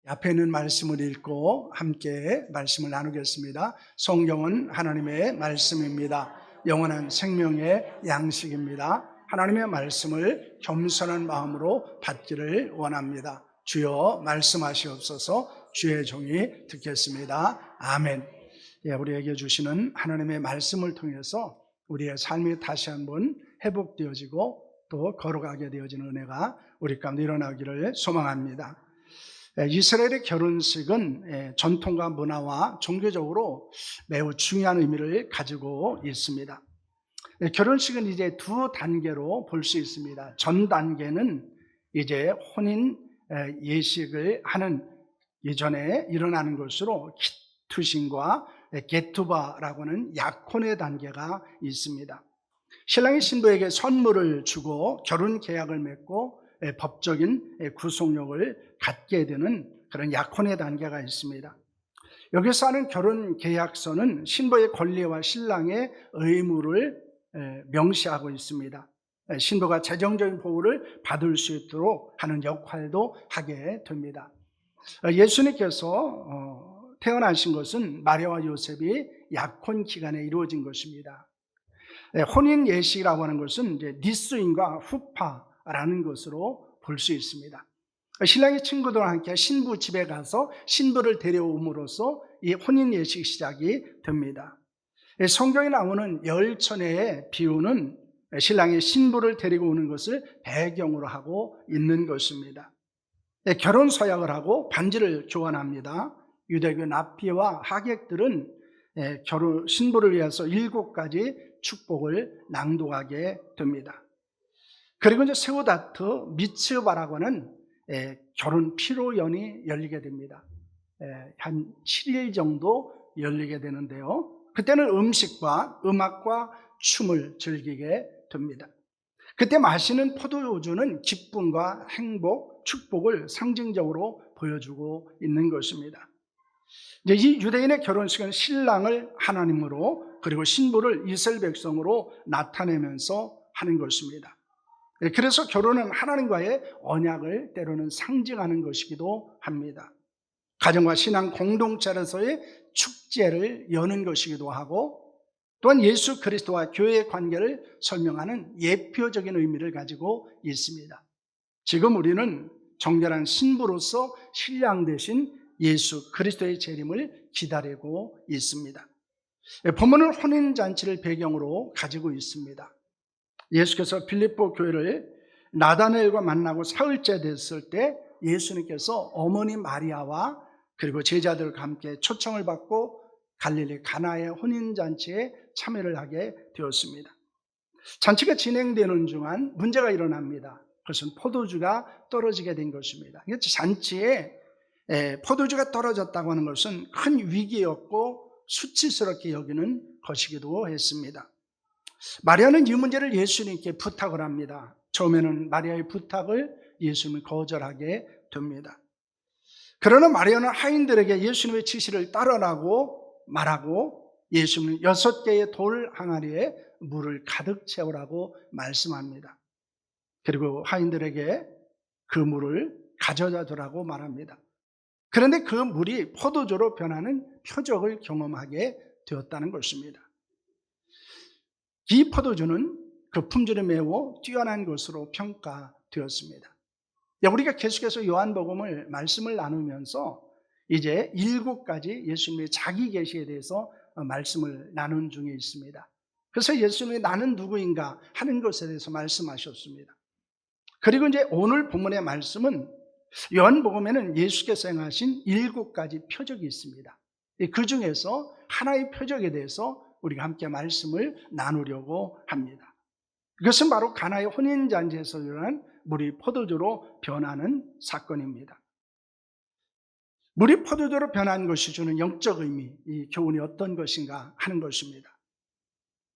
앞에 있는 말씀을 읽고 함께 말씀을 나누겠습니다. 성경은 하나님의 말씀입니다. 영원한 생명의 양식입니다. 하나님의 말씀을 겸손한 마음으로 받기를 원합니다. 주여 말씀하시옵소서. 주의 종이 듣겠습니다. 아멘. 우리에게 주시는 하나님의 말씀을 통해서 우리의 삶이 다시 한번 회복되어지고 또 걸어가게 되어지는 은혜가 우리 가운데 일어나기를 소망합니다. 이스라엘의 결혼식은 전통과 문화와 종교적으로 매우 중요한 의미를 가지고 있습니다. 결혼식은 이제 두 단계로 볼 수 있습니다. 전 단계는 이제 혼인 예식을 하는 이전에 일어나는 것으로 기투신과 게투바라고 하는 약혼의 단계가 있습니다. 신랑이 신부에게 선물을 주고 결혼 계약을 맺고 법적인 구속력을 갖게 되는 그런 약혼의 단계가 있습니다. 여기서 하는 결혼 계약서는 신부의 권리와 신랑의 의무를 명시하고 있습니다. 신부가 재정적인 보호를 받을 수 있도록 하는 역할도 하게 됩니다. 예수님께서 태어나신 것은 마리아와 요셉이 약혼 기간에 이루어진 것입니다. 혼인 예식이라고 하는 것은 이제 니스인과 후파라는 것으로 볼 수 있습니다. 신랑의 친구들과 함께 신부 집에 가서 신부를 데려옴으로써 이 혼인 예식 시작이 됩니다. 성경에 나오는 열처녀의 비유는 신랑이 신부를 데리고 오는 것을 배경으로 하고 있는 것입니다. 결혼 서약을 하고 반지를 교환합니다. 유대교 납비와 하객들은 신부를 위해서 7가지 축복을 낭독하게 됩니다. 그리고 이제 세우다트 미츠바라고 하는 결혼 피로연이 열리게 됩니다. 한 7일 정도 열리게 되는데요. 그때는 음식과 음악과 춤을 즐기게 됩니다. 그때 마시는 포도주는 기쁨과 행복, 축복을 상징적으로 보여주고 있는 것입니다. 이 유대인의 결혼식은 신랑을 하나님으로 그리고 신부를 이스라엘 백성으로 나타내면서 하는 것입니다. 그래서 결혼은 하나님과의 언약을 때로는 상징하는 것이기도 합니다. 가정과 신앙 공동체로서의 축제를 여는 것이기도 하고 또한 예수 그리스도와 교회의 관계를 설명하는 예표적인 의미를 가지고 있습니다. 지금 우리는 정결한 신부로서 신랑 되신 예수 그리스도의 재림을 기다리고 있습니다. 본문은 혼인잔치를 배경으로 가지고 있습니다. 예수께서 빌립보 교회를 나다나엘과 만나고 사흘째 됐을 때 예수님께서 어머니 마리아와 그리고 제자들과 함께 초청을 받고 갈릴리 가나의 혼인잔치에 참여를 하게 되었습니다. 잔치가 진행되는 중간 문제가 일어납니다. 그것은 포도주가 떨어지게 된 것입니다. 잔치에 포도주가 떨어졌다고 하는 것은 큰 위기였고 수치스럽게 여기는 것이기도 했습니다. 마리아는 이 문제를 예수님께 부탁을 합니다. 처음에는 마리아의 부탁을 예수님은 거절하게 됩니다. 그러나 마리아는 하인들에게 예수님의 지시를 따르라고 말하고 예수님은 6개의 돌 항아리에 물을 가득 채우라고 말씀합니다. 그리고 하인들에게 그 물을 가져다 두라고 말합니다. 그런데 그 물이 포도주로 변하는 표적을 경험하게 되었다는 것입니다. 이 포도주는 그 품질이 매우 뛰어난 것으로 평가되었습니다. 우리가 계속해서 요한복음을 말씀을 나누면서 이제 7가지 예수님의 자기 계시에 대해서 말씀을 나눈 중에 있습니다. 그래서 예수님이 나는 누구인가 하는 것에 대해서 말씀하셨습니다. 그리고 이제 오늘 본문의 말씀은 요한복음에는 예수께서 행하신 7가지 표적이 있습니다. 그 중에서 하나의 표적에 대해서 우리가 함께 말씀을 나누려고 합니다. 그것은 바로 가나의 혼인잔치에서 일어난 물이 포도주로 변하는 사건입니다. 물이 포도주로 변한 것이 주는 영적 의미, 이 교훈이 어떤 것인가 하는 것입니다.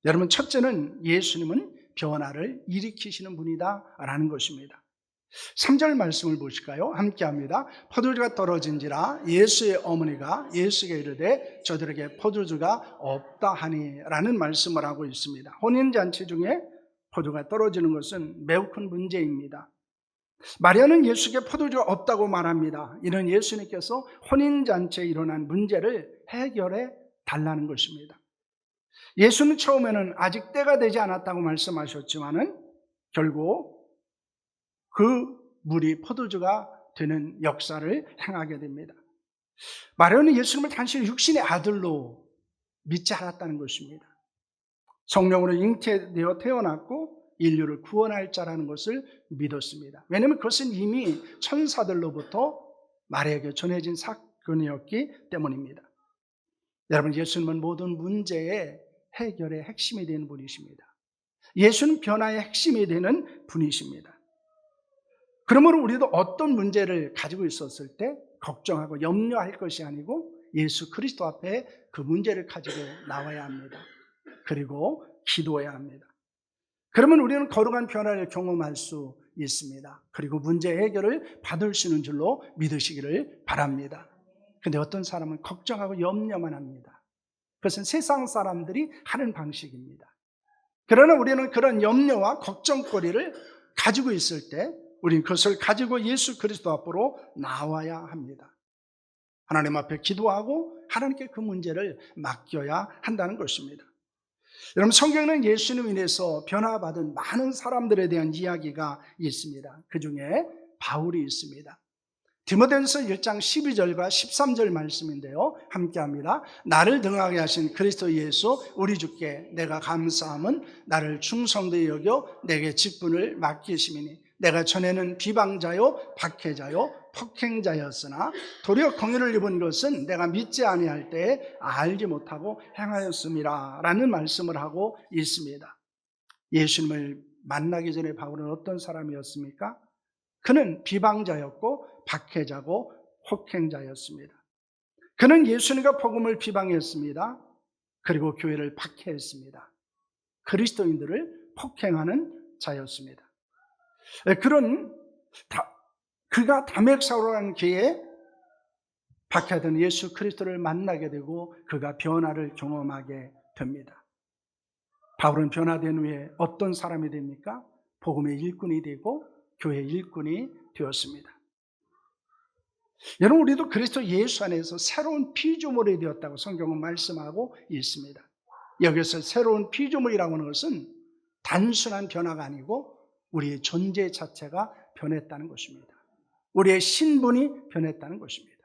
여러분, 첫째는 예수님은 변화를 일으키시는 분이다라는 것입니다. 3절 말씀을 보실까요? 함께 합니다. 포도주가 떨어진지라 예수의 어머니가 예수에게 이르되 저들에게 포도주가 없다 하니 라는 말씀을 하고 있습니다. 혼인잔치 중에 포도가 떨어지는 것은 매우 큰 문제입니다. 마리아는 예수께 포도주가 없다고 말합니다. 이는 예수님께서 혼인잔치에 일어난 문제를 해결해 달라는 것입니다. 예수는 처음에는 아직 때가 되지 않았다고 말씀하셨지만은 결국 그 물이 포도주가 되는 역사를 행하게 됩니다. 마리아는 예수님을 단순히 육신의 아들로 믿지 않았다는 것입니다. 성령으로 잉태되어 태어났고 인류를 구원할 자라는 것을 믿었습니다. 왜냐하면 그것은 이미 천사들로부터 마리아에게 전해진 사건이었기 때문입니다. 여러분, 예수님은 모든 문제의 해결의 핵심이 되는 분이십니다. 예수는 변화의 핵심이 되는 분이십니다. 그러므로 우리도 어떤 문제를 가지고 있었을 때 걱정하고 염려할 것이 아니고 예수 그리스도 앞에 그 문제를 가지고 나와야 합니다. 그리고 기도해야 합니다. 그러면 우리는 거룩한 변화를 경험할 수 있습니다. 그리고 문제 해결을 받을 수 있는 줄로 믿으시기를 바랍니다. 그런데 어떤 사람은 걱정하고 염려만 합니다. 그것은 세상 사람들이 하는 방식입니다. 그러나 우리는 그런 염려와 걱정거리를 가지고 있을 때 우리는 그것을 가지고 예수 그리스도 앞으로 나와야 합니다. 하나님 앞에 기도하고 하나님께 그 문제를 맡겨야 한다는 것입니다. 여러분, 성경에는 예수님으로 인해서 변화받은 많은 사람들에 대한 이야기가 있습니다. 그 중에 바울이 있습니다. 디모데전서 1장 12절과 13절 말씀인데요, 함께합니다. 나를 등하게 하신 그리스도 예수 우리 주께 내가 감사함은 나를 충성되이 여겨 내게 직분을 맡기심이니 내가 전에는 비방자요 박해자요 폭행자였으나 도리어 공의를 입은 것은 내가 믿지 아니할 때에 알지 못하고 행하였음이라 라는 말씀을 하고 있습니다. 예수님을 만나기 전에 바울은 어떤 사람이었습니까? 그는 비방자였고 박해자고 폭행자였습니다. 그는 예수님과 복음을 비방했습니다. 그리고 교회를 박해했습니다. 그리스도인들을 폭행하는 자였습니다. 그가 담액사로라는 길에 박해하던 예수 그리스도를 만나게 되고 그가 변화를 경험하게 됩니다. 바울은 변화된 후에 어떤 사람이 됩니까? 복음의 일꾼이 되고 교회 일꾼이 되었습니다. 여러분, 우리도 그리스도 예수 안에서 새로운 피조물이 되었다고 성경은 말씀하고 있습니다. 여기서 새로운 피조물이라고 하는 것은 단순한 변화가 아니고 우리의 존재 자체가 변했다는 것입니다. 우리의 신분이 변했다는 것입니다.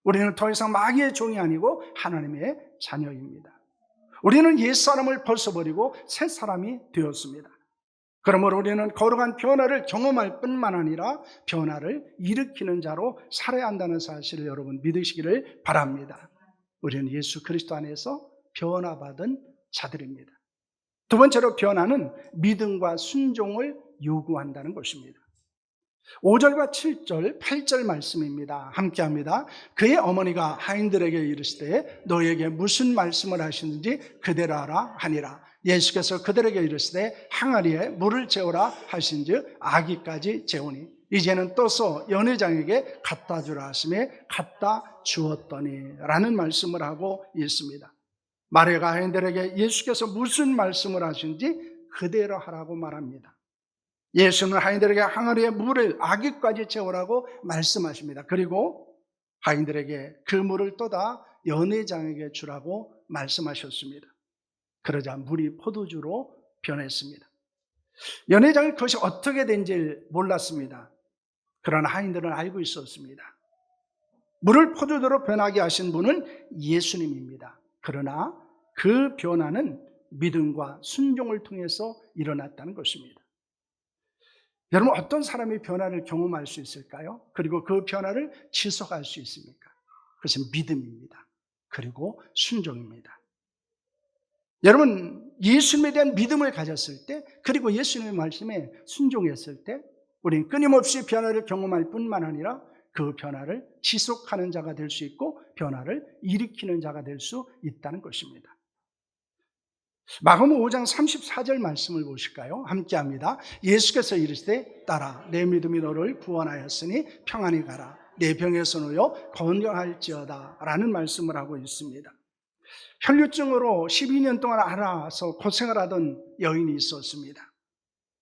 우리는 더 이상 마귀의 종이 아니고 하나님의 자녀입니다. 우리는 옛사람을 벗어버리고 새 사람이 되었습니다. 그러므로 우리는 거룩한 변화를 경험할 뿐만 아니라 변화를 일으키는 자로 살아야 한다는 사실을 여러분 믿으시기를 바랍니다. 우리는 예수 그리스도 안에서 변화받은 자들입니다. 두 번째로 변화는 믿음과 순종을 요구한다는 것입니다. 5절과 7절, 8절 말씀입니다. 함께합니다. 그의 어머니가 하인들에게 이르시되 너에게 무슨 말씀을 하시는지 그대로 하라 하니라. 예수께서 그들에게 이르시되 항아리에 물을 재우라 하신즉 아기까지 재우니 이제는 떠서 연회장에게 갖다 주라 하시매 갖다 주었더니 라는 말씀을 하고 있습니다. 마리아가 하인들에게 예수께서 무슨 말씀을 하신지 그대로 하라고 말합니다. 예수는 하인들에게 항아리에 물을 아기까지 채우라고 말씀하십니다. 그리고 하인들에게 그 물을 떠다 연회장에게 주라고 말씀하셨습니다. 그러자 물이 포도주로 변했습니다. 연회장은 그것이 어떻게 된지 몰랐습니다. 그러나 하인들은 알고 있었습니다. 물을 포도주로 변하게 하신 분은 예수님입니다. 그러나 그 변화는 믿음과 순종을 통해서 일어났다는 것입니다. 여러분, 어떤 사람이 변화를 경험할 수 있을까요? 그리고 그 변화를 지속할 수 있습니까? 그것은 믿음입니다. 그리고 순종입니다. 여러분, 예수님에 대한 믿음을 가졌을 때, 그리고 예수님의 말씀에 순종했을 때 우리는 끊임없이 변화를 경험할 뿐만 아니라 그 변화를 지속하는 자가 될 수 있고 변화를 일으키는 자가 될 수 있다는 것입니다. 마가복음 5장 34절 말씀을 보실까요? 함께합니다. 예수께서 이르시되 딸아 내 믿음이 너를 구원하였으니 평안히 가라. 내 병에서 놓여 건강할지어다 라는 말씀을 하고 있습니다. 혈류증으로 12년 동안 앓아서 고생을 하던 여인이 있었습니다.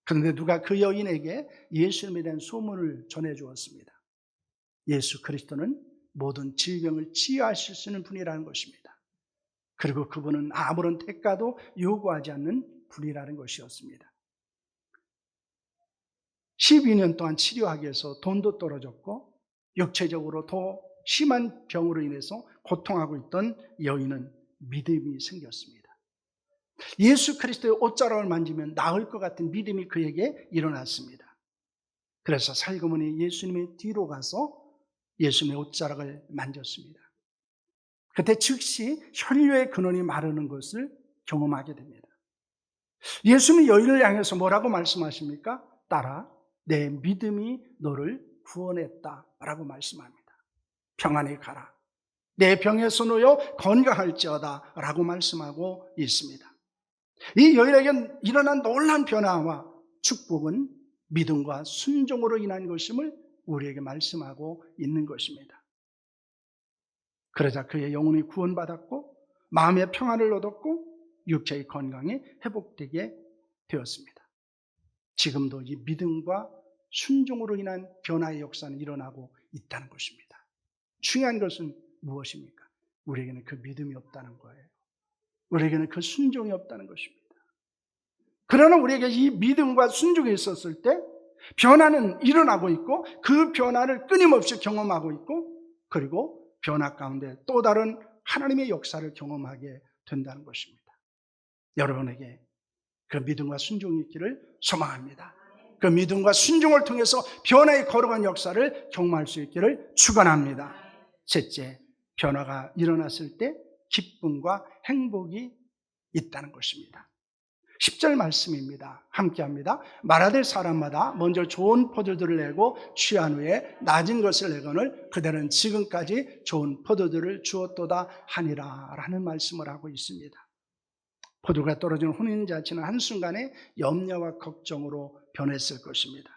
그런데 누가 그 여인에게 예수님에 대한 소문을 전해주었습니다. 예수 그리스도는 모든 질병을 치유하실 수 있는 분이라는 것입니다. 그리고 그분은 아무런 대가도 요구하지 않는 분이라는 것이었습니다. 12년 동안 치료하기 위해서 돈도 떨어졌고 육체적으로 더 심한 병으로 인해서 고통하고 있던 여인은 믿음이 생겼습니다. 예수 그리스도의 옷자락을 만지면 나을 것 같은 믿음이 그에게 일어났습니다. 그래서 살그머니 예수님의 뒤로 가서 예수님의 옷자락을 만졌습니다. 그때 즉시 혈류의 근원이 마르는 것을 경험하게 됩니다. 예수님이 여인을 향해서 뭐라고 말씀하십니까? 딸아, 내 믿음이 너를 구원했다라고 말씀합니다. 평안히 가라. 내 병에서 놓여 건강할지어다라고 말씀하고 있습니다. 이 여인에게 일어난 놀라운 변화와 축복은 믿음과 순종으로 인한 것임을 우리에게 말씀하고 있는 것입니다. 그러자 그의 영혼이 구원받았고 마음의 평안을 얻었고 육체의 건강이 회복되게 되었습니다. 지금도 이 믿음과 순종으로 인한 변화의 역사는 일어나고 있다는 것입니다. 중요한 것은 무엇입니까? 우리에게는 그 믿음이 없다는 거예요. 우리에게는 그 순종이 없다는 것입니다. 그러나 우리에게 이 믿음과 순종이 있었을 때 변화는 일어나고 있고 그 변화를 끊임없이 경험하고 있고 그리고 변화 가운데 또 다른 하나님의 역사를 경험하게 된다는 것입니다. 여러분에게 그 믿음과 순종이 있기를 소망합니다. 그 믿음과 순종을 통해서 변화의 거룩한 역사를 경험할 수 있기를 축원합니다. 셋째, 변화가 일어났을 때 기쁨과 행복이 있다는 것입니다. 10절 말씀입니다. 함께합니다. 말하될 사람마다 먼저 좋은 포도주를 내고 취한 후에 낮은 것을 내거늘 그대는 지금까지 좋은 포도주를 주었도다 하니라 라는 말씀을 하고 있습니다. 포도가 떨어진 혼인잔치는 한순간에 염려와 걱정으로 변했을 것입니다.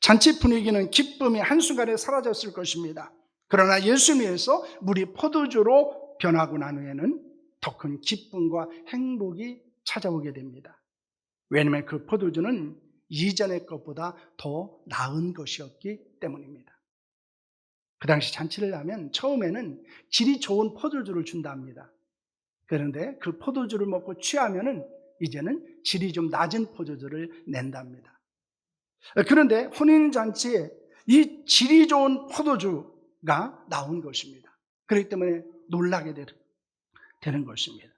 잔치 분위기는 기쁨이 한순간에 사라졌을 것입니다. 그러나 예수님에서 물이 포도주로 변하고 난 후에는 더 큰 기쁨과 행복이 찾아오게 됩니다. 왜냐하면 그 포도주는 이전의 것보다 더 나은 것이었기 때문입니다. 그 당시 잔치를 하면 처음에는 질이 좋은 포도주를 준답니다. 그런데 그 포도주를 먹고 취하면은 이제는 질이 좀 낮은 포도주를 낸답니다. 그런데 혼인잔치에 이 질이 좋은 포도주가 나온 것입니다. 그렇기 때문에 놀라게 되는 것입니다.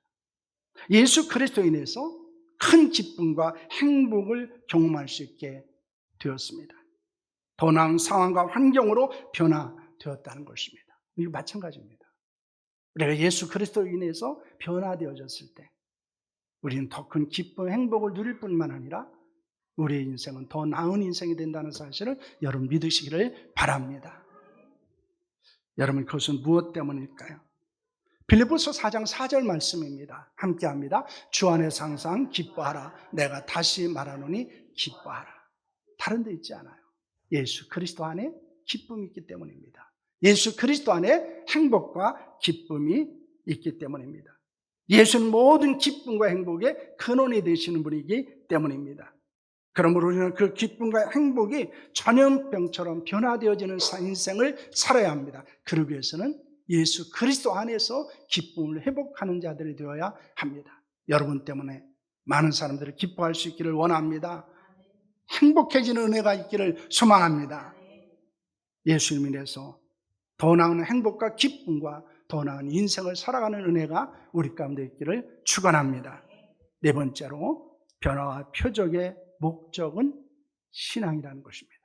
예수 그리스도에 인해서 큰 기쁨과 행복을 경험할 수 있게 되었습니다. 더 나은 상황과 환경으로 변화되었다는 것입니다. 이거 마찬가지입니다. 우리가 예수 그리스도로 인해서 변화되어졌을 때 우리는 더 큰 기쁨, 행복을 누릴 뿐만 아니라 우리의 인생은 더 나은 인생이 된다는 사실을 여러분 믿으시기를 바랍니다. 여러분 그것은 무엇 때문일까요? 빌립보서 4장 4절 말씀입니다. 함께합니다. 주 안에서 항상 기뻐하라. 내가 다시 말하노니 기뻐하라. 다른 데 있지 않아요. 예수 그리스도 안에 기쁨이 있기 때문입니다. 예수 그리스도 안에 행복과 기쁨이 있기 때문입니다. 예수는 모든 기쁨과 행복의 근원이 되시는 분이기 때문입니다. 그러므로 우리는 그 기쁨과 행복이 전염병처럼 변화되어지는 인생을 살아야 합니다. 그러기 위해서는 예수 그리스도 안에서 기쁨을 회복하는 자들이 되어야 합니다. 여러분 때문에 많은 사람들이 기뻐할 수 있기를 원합니다. 행복해지는 은혜가 있기를 소망합니다. 예수님 인해서 더 나은 행복과 기쁨과 더 나은 인생을 살아가는 은혜가 우리 가운데 있기를 축원합니다. 네 번째로 변화와 표적의 목적은 신앙이라는 것입니다.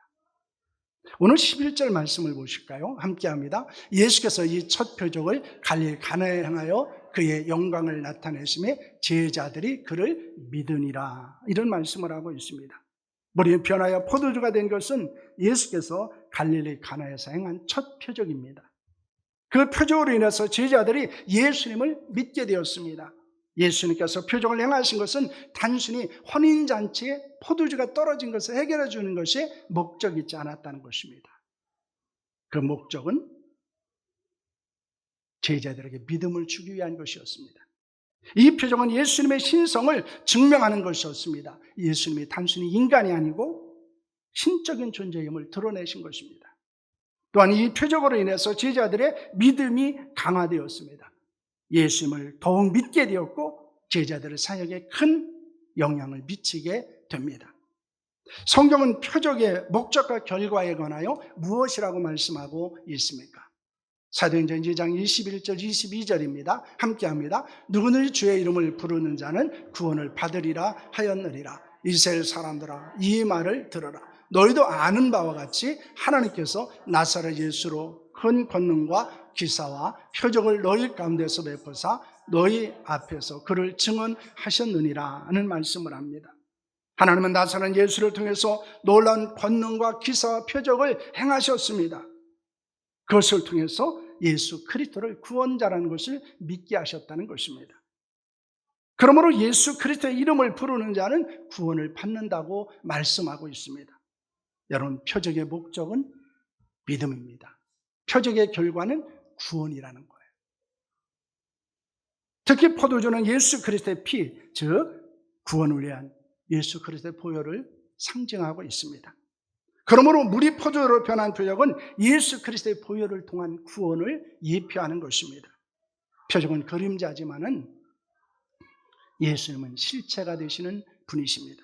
오늘 11절 말씀을 보실까요? 함께합니다. 예수께서 이 첫 표적을 갈릴 가나에 향하여 그의 영광을 나타내심에 제자들이 그를 믿으니라 이런 말씀을 하고 있습니다. 우리는 변화와 포도주가 된 것은 예수께서 갈릴리 가나에서 행한 첫 표적입니다. 그 표적으로 인해서 제자들이 예수님을 믿게 되었습니다. 예수님께서 표적을 행하신 것은 단순히 혼인잔치에 포도주가 떨어진 것을 해결해 주는 것이 목적이 있지 않았다는 것입니다. 그 목적은 제자들에게 믿음을 주기 위한 것이었습니다. 이 표적은 예수님의 신성을 증명하는 것이었습니다. 예수님이 단순히 인간이 아니고 신적인 존재임을 드러내신 것입니다. 또한 이 표적으로 인해서 제자들의 믿음이 강화되었습니다. 예수님을 더욱 믿게 되었고 제자들의 사역에 큰 영향을 미치게 됩니다. 성경은 표적의 목적과 결과에 관하여 무엇이라고 말씀하고 있습니까? 사도행전 2장 21절 22절입니다. 함께합니다. 누구든지 주의 이름을 부르는 자는 구원을 받으리라 하였느니라. 이스라엘 사람들아 이 말을 들어라. 너희도 아는 바와 같이 하나님께서 나사렛 예수로 큰 권능과 기사와 표적을 너희 가운데서 베푸사 너희 앞에서 그를 증언하셨느니라 하는 말씀을 합니다. 하나님은 나사렛 예수를 통해서 놀라운 권능과 기사와 표적을 행하셨습니다. 그것을 통해서 예수 그리스도를 구원자라는 것을 믿게 하셨다는 것입니다. 그러므로 예수 그리스도의 이름을 부르는 자는 구원을 받는다고 말씀하고 있습니다. 여러분, 표적의 목적은 믿음입니다. 표적의 결과는 구원이라는 거예요. 특히 포도주는 예수 그리스도의 피, 즉 구원을 위한 예수 그리스도의 보혈을 상징하고 있습니다. 그러므로 물이 포도주로 변한 표적은 예수 그리스도의 보혈을 통한 구원을 예표하는 것입니다. 표적은 그림자지만은 예수님은 실체가 되시는 분이십니다.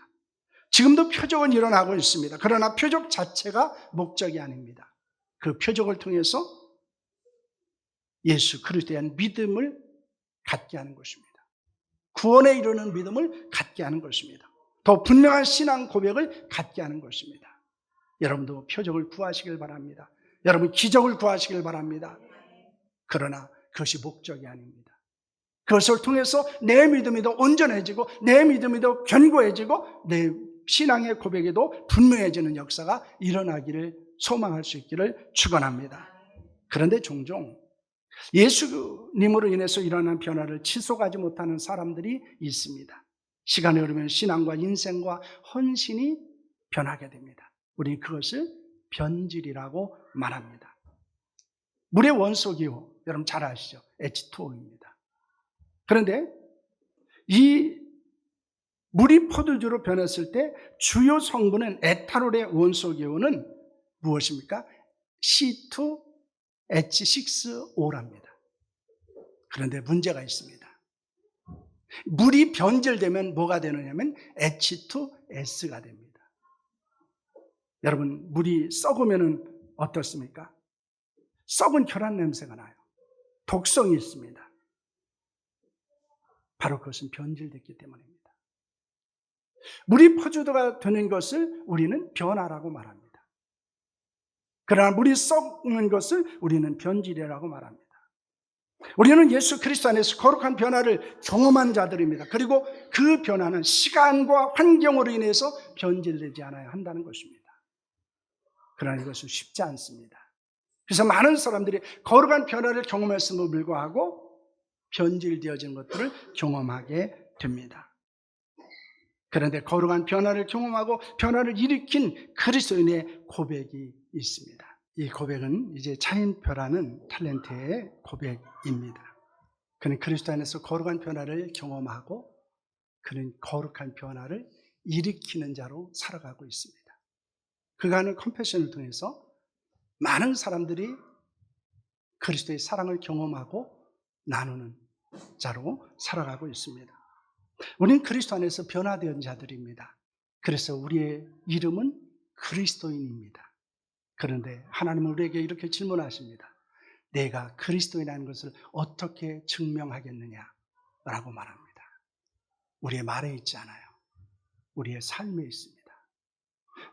지금도 표적은 일어나고 있습니다. 그러나 표적 자체가 목적이 아닙니다. 그 표적을 통해서 예수 그리스도에 대한 믿음을 갖게 하는 것입니다. 구원에 이르는 믿음을 갖게 하는 것입니다. 더 분명한 신앙 고백을 갖게 하는 것입니다. 여러분도 표적을 구하시길 바랍니다. 여러분 기적을 구하시길 바랍니다. 그러나 그것이 목적이 아닙니다. 그것을 통해서 내 믿음이 더 온전해지고 내 믿음이 더 견고해지고 내 신앙의 고백에도 분명해지는 역사가 일어나기를 소망할 수 있기를 축원합니다. 그런데 종종 예수님으로 인해서 일어난 변화를 지속하지 못하는 사람들이 있습니다. 시간이 흐르면 신앙과 인생과 헌신이 변하게 됩니다. 우리는 그것을 변질이라고 말합니다. 물의 원소기호, 여러분 잘 아시죠? H2O입니다. 그런데 이 물이 포도주로 변했을 때 주요 성분은 에탄올의 원소기호는 무엇입니까? C2H6O랍니다. 그런데 문제가 있습니다. 물이 변질되면 뭐가 되느냐면 H2S가 됩니다. 여러분, 물이 썩으면 어떻습니까? 썩은 혈흔 냄새가 나요. 독성이 있습니다. 바로 그것은 변질됐기 때문입니다. 물이 포도주가 되는 것을 우리는 변화라고 말합니다. 그러나 물이 썩는 것을 우리는 변질이라고 말합니다. 우리는 예수 그리스도 안에서 거룩한 변화를 경험한 자들입니다. 그리고 그 변화는 시간과 환경으로 인해서 변질되지 않아야 한다는 것입니다. 그러나 이것은 쉽지 않습니다. 그래서 많은 사람들이 거룩한 변화를 경험했음에도 불구하고 변질되어진 것들을 경험하게 됩니다. 그런데 거룩한 변화를 경험하고 변화를 일으킨 그리스도인의 고백이 있습니다. 이 고백은 이제 차인표라는 탤런트의 고백입니다. 그는 그리스도 안에서 거룩한 변화를 경험하고 그는 거룩한 변화를 일으키는 자로 살아가고 있습니다. 그가 하는 컴패션을 통해서 많은 사람들이 그리스도의 사랑을 경험하고 나누는 자로 살아가고 있습니다. 우리는 그리스도 안에서 변화된 자들입니다. 그래서 우리의 이름은 그리스도인입니다. 그런데 하나님은 우리에게 이렇게 질문하십니다. 내가 그리스도인이라는 것을 어떻게 증명하겠느냐? 라고 말합니다. 우리의 말에 있지 않아요. 우리의 삶에 있습니다.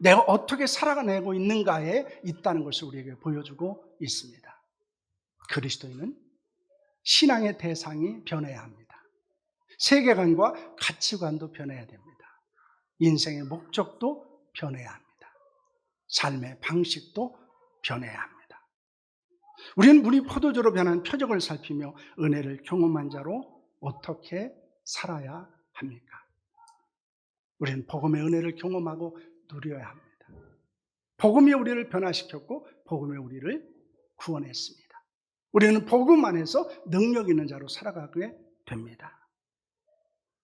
내가 어떻게 살아가고 있는가에 있다는 것을 우리에게 보여주고 있습니다. 그리스도인은 신앙의 대상이 변해야 합니다. 세계관과 가치관도 변해야 됩니다. 인생의 목적도 변해야 합니다. 삶의 방식도 변해야 합니다. 우리는 물이 포도주로 변한 표적을 살피며 은혜를 경험한 자로 어떻게 살아야 합니까? 우리는 복음의 은혜를 경험하고 누려야 합니다. 복음이 우리를 변화시켰고 복음이 우리를 구원했습니다. 우리는 복음 안에서 능력 있는 자로 살아가게 됩니다.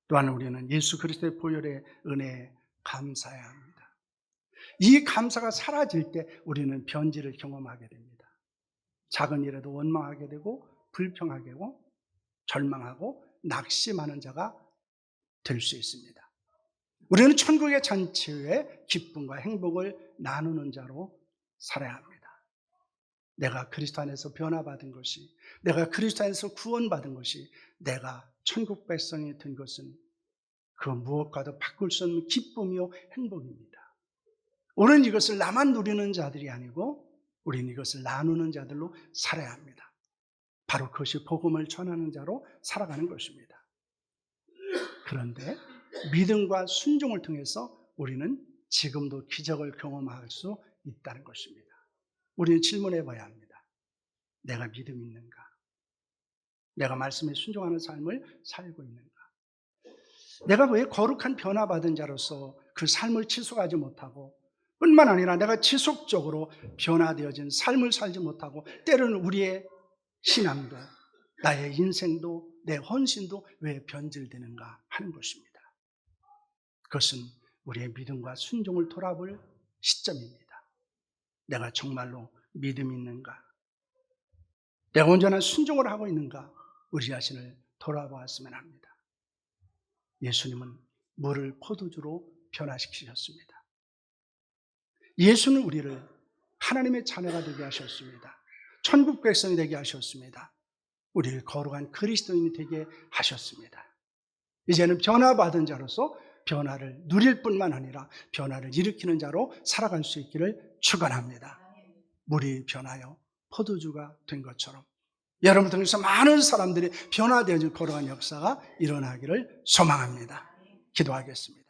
또한 우리는 예수 그리스도의 보혈의 은혜에 감사해야 합니다. 이 감사가 사라질 때 우리는 변질을 경험하게 됩니다. 작은 일에도 원망하게 되고 불평하게 되고 절망하고 낙심하는 자가 될 수 있습니다. 우리는 천국의 잔치에 기쁨과 행복을 나누는 자로 살아야 합니다. 내가 그리스도 안에서 변화받은 것이, 내가 그리스도 안에서 구원받은 것이, 내가 천국 백성이 된 것은 그 무엇과도 바꿀 수 없는 기쁨이요 행복입니다. 우리는 이것을 나만 누리는 자들이 아니고 우리는 이것을 나누는 자들로 살아야 합니다. 바로 그것이 복음을 전하는 자로 살아가는 것입니다. 그런데 믿음과 순종을 통해서 우리는 지금도 기적을 경험할 수 있다는 것입니다. 우리는 질문해 봐야 합니다. 내가 믿음이 있는가? 내가 말씀에 순종하는 삶을 살고 있는가? 내가 왜 거룩한 변화받은 자로서 그 삶을 지속하지 못하고, 뿐만 아니라 내가 지속적으로 변화되어진 삶을 살지 못하고, 때로는 우리의 신앙도 나의 인생도 내 헌신도 왜 변질되는가 하는 것입니다. 그것은 우리의 믿음과 순종을 돌아볼 시점입니다. 내가 정말로 믿음이 있는가? 내가 온전한 순종을 하고 있는가? 우리 자신을 돌아보았으면 합니다. 예수님은 물을 포도주로 변화시키셨습니다. 예수는 우리를 하나님의 자녀가 되게 하셨습니다. 천국 백성이 되게 하셨습니다. 우리를 거룩한 그리스도인이 되게 하셨습니다. 이제는 변화받은 자로서 변화를 누릴 뿐만 아니라 변화를 일으키는 자로 살아갈 수 있기를 축원합니다. 물이 변하여 포도주가 된 것처럼 여러분을 통해서 많은 사람들이 변화되어진 거룩한 역사가 일어나기를 소망합니다. 기도하겠습니다.